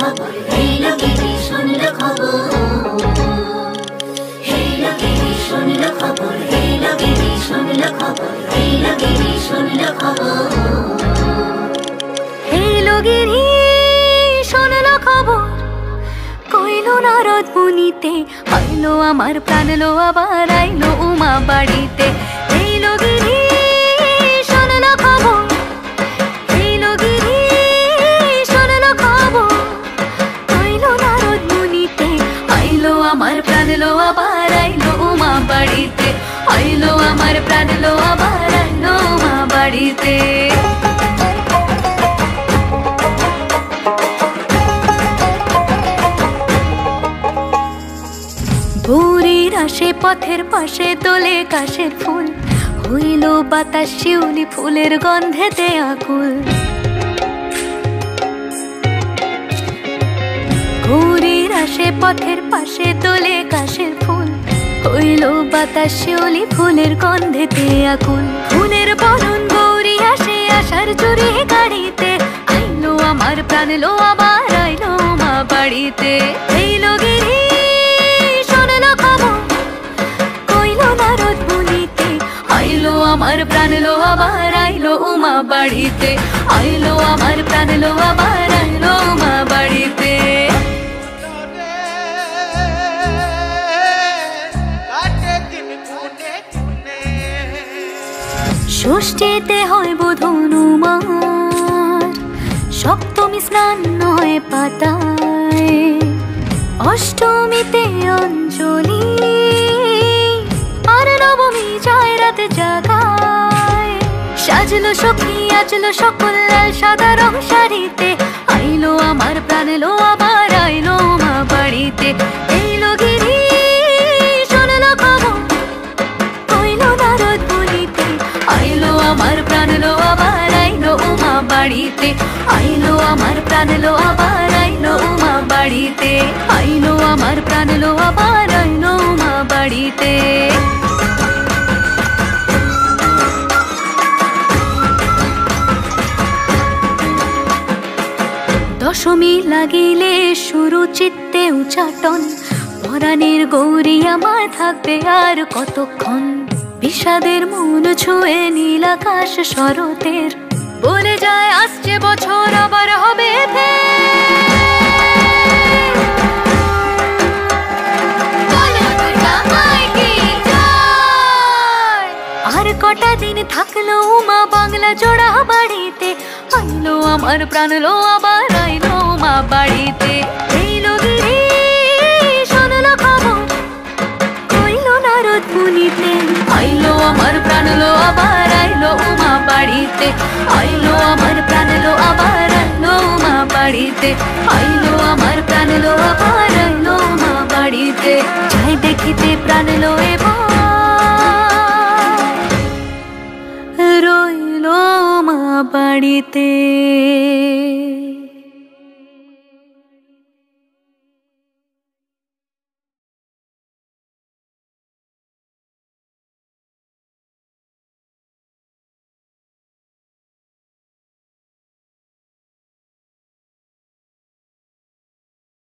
খবর, হেলো গিরি শুনলো খবর, হেলো গিরি শুনলো খবর, হেলো গিরি শুনলো খবর, হেলো গিরি শুনলো খবর, হেলো গিরি শুনলো খবর। কইলো নারদ মুনিতে, আইলো আমার প্রাণ লো আবার আইলো উমা বাড়িতে। হেলো গিরি শুনলো খবর, হেলো গিরি শুনলো খবর। কইলো নারদ মুনিতে, আইলো আমার প্রাণ লো আবার আইলো উমা বাড়িতে। আইলো আমার প্রাণ লো আবার আইলো উমা বাড়িতে। ভোরের আসে পথের পাশে তোলে কাশের ফুল, হইল বাতাস শিউলি ফুলের গন্ধেতে আকুল। ভোরের আসে পথের পাশে তোলে কাশের ফুল, হইল বাতাস শিউলি ফুলের গন্ধেতে আকুল। ফুলের বরণ গৌরী আসে আশার চুরি গাড়িতে, আইলো আমার প্রাণ লো আবার আইলো মা বাড়িতে। এইলো গিরি আইলো আমার প্রাণ লো আবার আইলো উমা বাড়িতে। আইলো আমার প্রাণ লো আবার আইলো উমা বাড়িতে। ষষ্ঠীতে হয় বোধন উমার, সপ্তমী স্নান হয় পাতায়, অষ্টমীতে অঞ্জলি, আর নবমী যায় রাতে জাগায়। সাজলো সখী আজলো সকল লাল সাদা রং শাড়িতে, আইলো আমার প্রাণ লো আবার আইলো মা বাড়িতে। এইলো গিরি শুনলো খবর, কইলো নারদ মুনিতে, আইলো আমার প্রাণ লো আবার আইলো উমা বাড়িতে। আইলো আমার প্রাণ লো আবার আইলো উমা বাড়িতে। আইলো আমার প্রাণ লো আবার আইলো উমা বাড়িতে। দশমী লাগিলে শুরু চিত্তে উচাটন, পরাণের গৌরী আমার থাকবে আর কতক্ষণ। বিষাদের মন ছুঁয়ে নীল আকাশ শরতের, বলে যায় আসছে বছর আবার হবে আর কটা দিন থাকলো উমা বাংলা জোড়া বাড়িতে। আইলো আমার প্রাণ লো আবার আইলো মা বাড়িতে। এইলো গিরি শুনলো খবর, কইলো নারদ মুনিতে, আইলো আমার প্রাণ লো আবার আইলো উমা বাড়িতে। আইলো আমার প্রাণ লো আবার আইলো উমা বাড়িতে। আইলো আমার প্রাণ লো আবার আইলো উমা বাড়িতে। যাই দেখিতে প্রাণ লো এবার রইলো মা বাড়িতে।